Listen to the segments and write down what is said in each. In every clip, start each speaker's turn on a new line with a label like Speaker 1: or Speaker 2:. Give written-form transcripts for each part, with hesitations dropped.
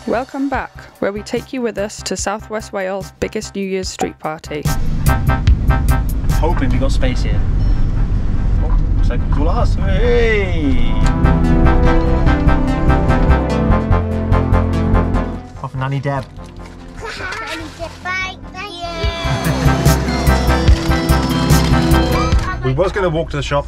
Speaker 1: Welcome back, where we take you with us to South West Wales' biggest New Year's street party.
Speaker 2: Hoping we got space here. Oh, looks like it's all ours. Hey! Off Nanny Deb.
Speaker 3: Nanny Deb, bye, thank you.
Speaker 2: We was going to walk to the shop.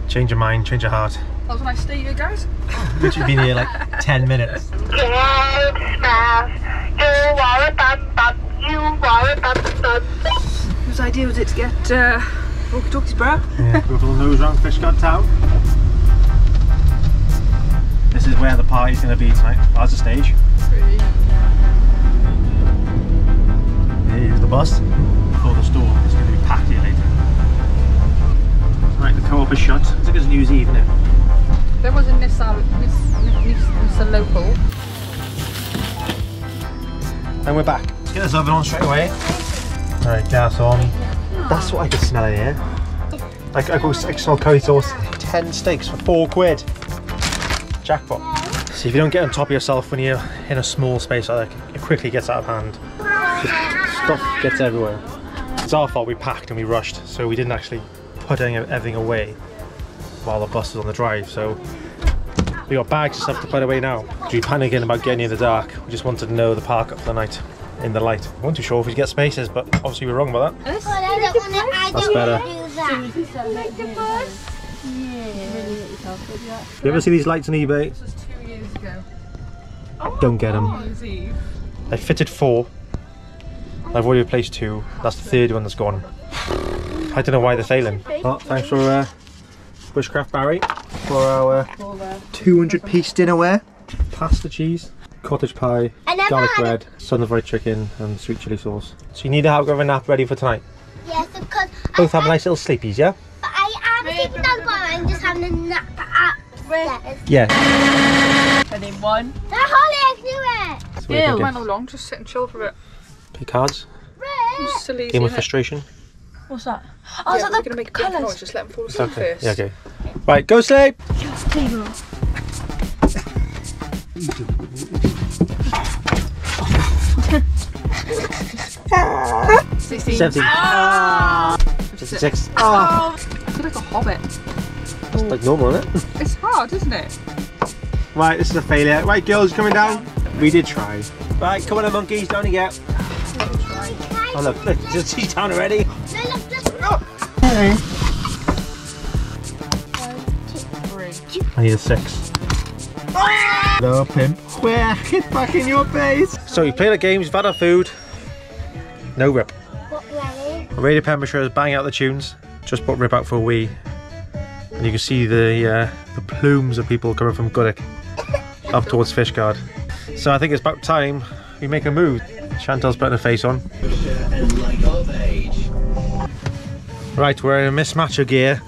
Speaker 2: Change your mind, change your heart.
Speaker 1: That was a nice day here, guys.
Speaker 2: Literally been here like 10 minutes.
Speaker 1: Whose idea was it to get walkie-talkies, bro?
Speaker 2: Yeah, we've got a nose round Fishguard town. This is where the party's going to be tonight. That's the stage. Here's the bus for the store. It's going to be packed here later. Right, the co-op is shut. It's like it's New Year's Eve, isn't it?
Speaker 1: There was a Nissan local.
Speaker 2: And we're back. Let's get this oven on straight away. Alright, gas on. That's what I can smell in here. I can smell curry sauce. 10 steaks for £4. Jackpot. See, if you don't get on top of yourself when you're in a small space like that, it quickly gets out of hand. Just stuff gets everywhere. It's our fault we packed and we rushed, so we didn't actually put everything away while the bus was on the drive. So we got bags and stuff to put away now. We panicking about getting in the dark. We just wanted to know the park up for the night in the light. We weren't too sure if we'd get spaces, but obviously we were wrong about that.
Speaker 3: That's
Speaker 2: better. You ever see these lights on eBay?
Speaker 1: This was 2 years ago.
Speaker 2: Don't get them. I fitted 4. I've already replaced 2. That's the 3rd one that's gone. I don't know why they're failing. Well, thanks for Bushcraft Barry for our 200-piece dinnerware. Pasta cheese, cottage pie, garlic bread, Southern fried chicken and sweet chilli sauce. So you need to have a nap ready for tonight?
Speaker 3: Yes, because
Speaker 2: both have a nice little sleepies, yeah?
Speaker 3: But I am sleeping down the bottom. I'm just having a nap upstairs.
Speaker 2: Yeah.
Speaker 4: And then one.
Speaker 3: The Holly, I knew it.
Speaker 1: Yeah, went along, just sit and chill for it.
Speaker 2: Play cards.
Speaker 1: Just silly,
Speaker 2: Game of frustration.
Speaker 4: What's that? Oh, is that
Speaker 1: we're
Speaker 4: the
Speaker 1: gonna make a big
Speaker 4: colours?
Speaker 1: noise, just let them fall asleep
Speaker 2: Okay.
Speaker 1: first.
Speaker 2: Yeah, okay. Right, go sleep!
Speaker 4: Table.
Speaker 1: 16.
Speaker 2: 17.
Speaker 1: Ah!
Speaker 2: 56.
Speaker 1: Oh. I feel like a hobbit.
Speaker 2: It's like normal, isn't it?
Speaker 1: It's hard, isn't it?
Speaker 2: Right, this is a failure. Right, girls, coming down. We did try. Right, come on, the monkeys, down you get. Oh look, she's down already. I need a 6. Hello, pimp. Where? Get back in your base. So we played the games, we've had our food. No rip. Radio Pembrokeshire is banging out the tunes. Just put rip out for a wee. And you can see the plumes of people coming from Goodwick up towards Fishguard. So I think it's about time we make a move. Chantal's putting her face on. Right, we're in a mismatch of gear.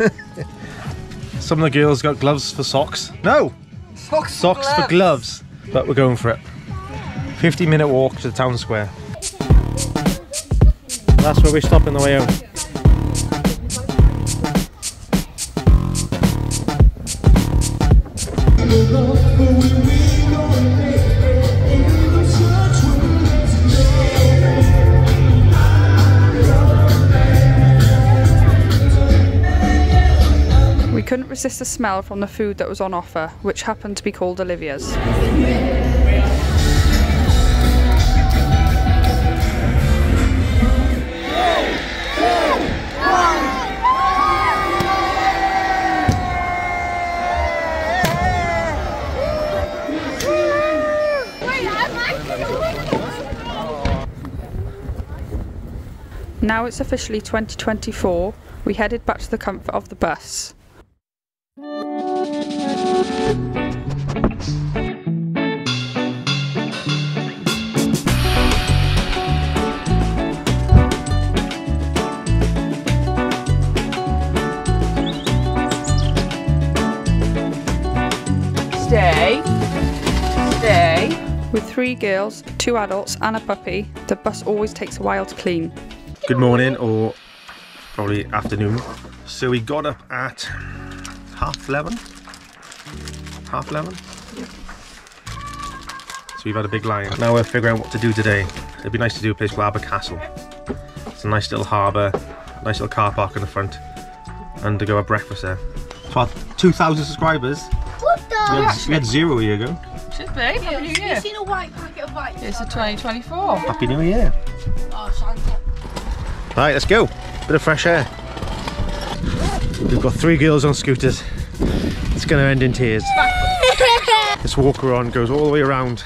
Speaker 2: Some of the girls got gloves for socks. No! Socks for gloves. But we're going for it. 50-minute walk to the town square. That's where we stop on the way home.
Speaker 1: We couldn't resist the smell from the food that was on offer, which happened to be called Olivia's. Now it's officially 2024, we headed back to the comfort of the bus.
Speaker 4: Stay.
Speaker 1: With 3 girls, 2 adults and a puppy, the bus always takes a while to clean.
Speaker 2: Good morning, or probably afternoon. So we got up at 11:30. so we've had a big line. Now we're figuring out what to do today. It'd be nice to do a place called Castle. It's a nice little harbour, nice little car park in the front, and to go have breakfast there. So our 2,000 subscribers.
Speaker 3: What the?
Speaker 2: We had 0 a year ago.
Speaker 1: Should be. Happy New Year.
Speaker 4: You've seen a white packet of white.
Speaker 1: It's a 2024.
Speaker 2: Happy New Year.
Speaker 4: Oh, Santa.
Speaker 2: Right, let's go. Bit of fresh air. We've got 3 girls on scooters. It's going to end in tears. This walk we're on goes all the way around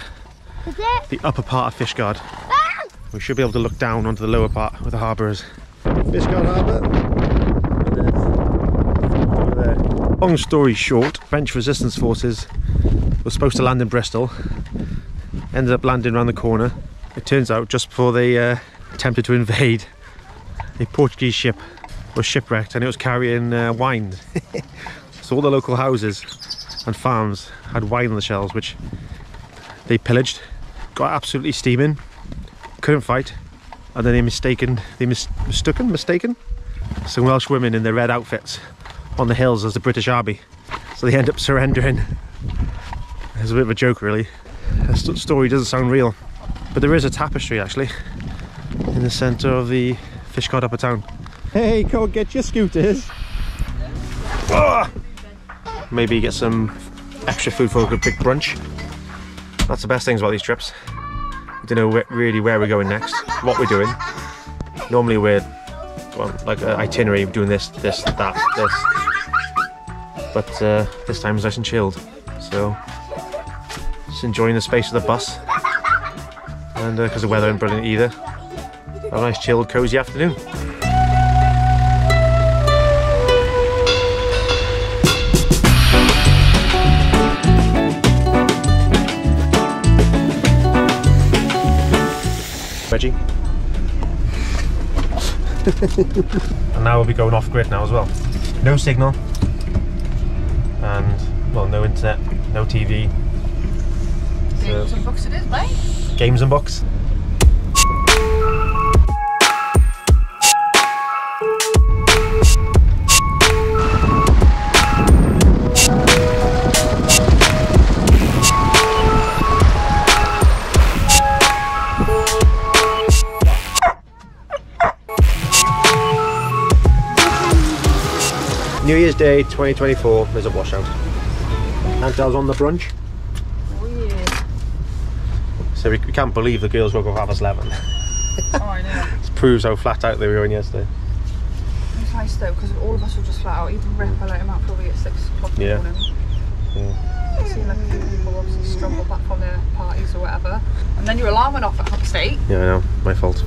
Speaker 2: the upper part of Fishguard. We should be able to look down onto the lower part where the harbour is. Fishguard Harbour. Over there. Long story short, French resistance forces were supposed to land in Bristol. Ended up landing around the corner. It turns out just before they attempted to invade, a Portuguese ship was shipwrecked and it was carrying wine. So all the local houses and farms had wine on the shelves, which they pillaged, got absolutely steaming, couldn't fight, and then they mistaken some Welsh women in their red outfits on the hills as the British army. So they end up surrendering. It's a bit of a joke really. The story doesn't sound real, but there is a tapestry actually in the centre of the Fishguard upper town. Hey, go get your scooters. Oh! Maybe get some extra food for a good big brunch. That's the best things about these trips. We don't know really where we're going next, what we're doing. Normally we're like an itinerary, doing this, that, this. But this time it's nice and chilled. So just enjoying the space of the bus. And because the weather isn't brilliant either. Have a nice chilled, cosy afternoon. Reggie. And now we'll be going off grid now as well. No signal. And, well, no internet, no TV.
Speaker 1: Games and books it is, mate.
Speaker 2: Games and books. New Year's Day 2024, there's a washout. Antel's on the brunch.
Speaker 1: Oh yeah.
Speaker 2: So we can't believe the girls woke up half past 11.
Speaker 1: Oh, I know.
Speaker 2: This proves how flat out they were in yesterday.
Speaker 1: It's nice though, because all of us were just flat out. Even Rip, I let him out probably at 6 o'clock in the morning.
Speaker 2: Yeah.
Speaker 1: I've seen like a few people obviously struggle back from their parties or whatever. And then your alarm went off at 8:30.
Speaker 2: Yeah, I know, my fault.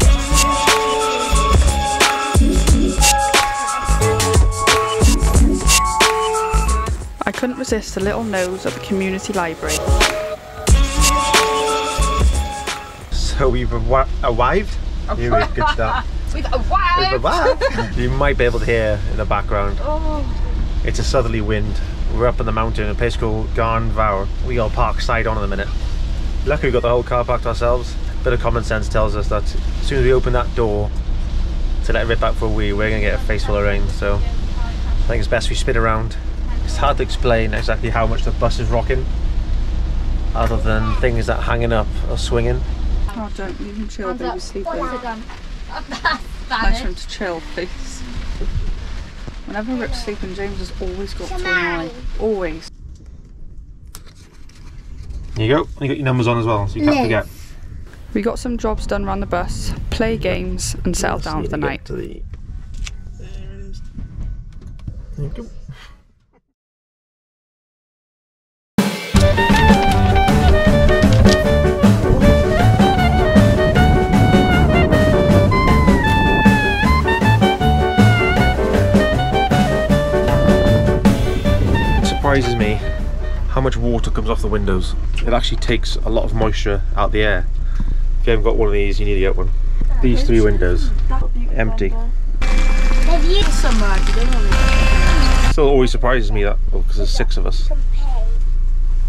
Speaker 1: I couldn't resist a little nose at the community library.
Speaker 2: So we've arrived. You made a good start.
Speaker 1: We've arrived!
Speaker 2: You might be able to hear in the background.
Speaker 1: Oh.
Speaker 2: It's a southerly wind. We're up in the mountain in a place called Garnvawr. We got park side on in a minute. Luckily we got the whole car parked ourselves. Bit of common sense tells us that as soon as we open that door to let Rip out for a wee, we're going to get a face full of rain. So I think it's best we spin around. It's hard to explain exactly how much the bus is rocking, other than things that hanging up or swinging.
Speaker 1: Oh, don't leave him chill, baby, sleeping. Nice for him to chill, please. Whenever Rip's sleeping, James has always got to annoy. Always.
Speaker 2: There you go. And you got your numbers on as well, so you can't forget.
Speaker 1: We got some jobs done around the bus, play games, and settle down for the night.
Speaker 2: There it is. There you go. Surprises me how much water comes off the windows. It actually takes a lot of moisture out of the air. If you haven't got one of these, you need to get one. These 3 windows, empty. Still always surprises me that, well, because there's 6 of us,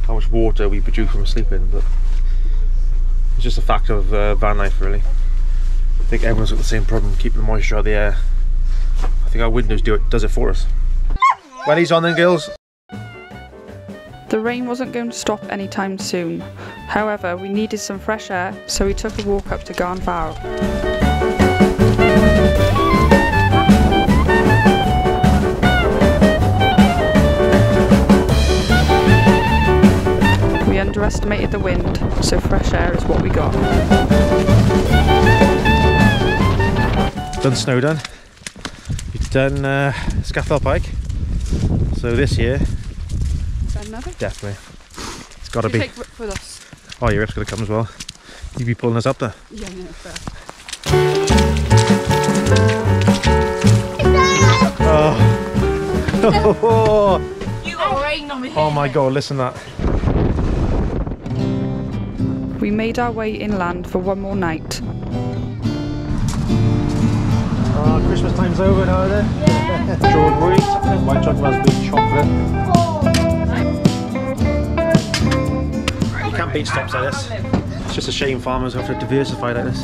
Speaker 2: how much water we produce from sleeping, but it's just a fact of van life really. I think everyone's got the same problem, keeping the moisture out of the air. I think our windows does it for us. When he's on then, girls.
Speaker 1: The rain wasn't going to stop anytime soon. However, we needed some fresh air, so we took a walk up to Garnfarw. We underestimated the wind, so fresh air is what we got.
Speaker 2: Done Snowdon. We've done Scaffell Pike. So this year,
Speaker 1: Is that another?
Speaker 2: definitely. It's got to
Speaker 1: You
Speaker 2: be.
Speaker 1: take Rip with us.
Speaker 2: Oh, your Rip's going to come as well. You be pulling us up there.
Speaker 1: Yeah, no, fair.
Speaker 2: Oh.
Speaker 4: You got rain on me.
Speaker 2: Oh my god, listen to that.
Speaker 1: We made our way inland for one more night.
Speaker 2: Oh, Christmas time's over now, is it? Yeah. Strawberry, white chocolate, raspberry, chocolate. You can't beat stops like this. It's just a shame farmers have to diversify like this.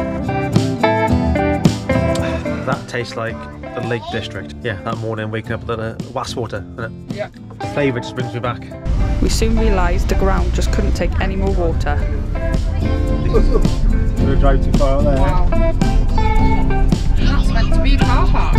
Speaker 2: That tastes like the Lake District. Yeah, that morning waking up with the was water, isn't it?
Speaker 1: Yeah.
Speaker 2: Flavour just brings me back.
Speaker 1: We soon realised the ground just couldn't take any more water.
Speaker 2: We're going to drive too far out there.
Speaker 1: Wow. That's meant to be a car park.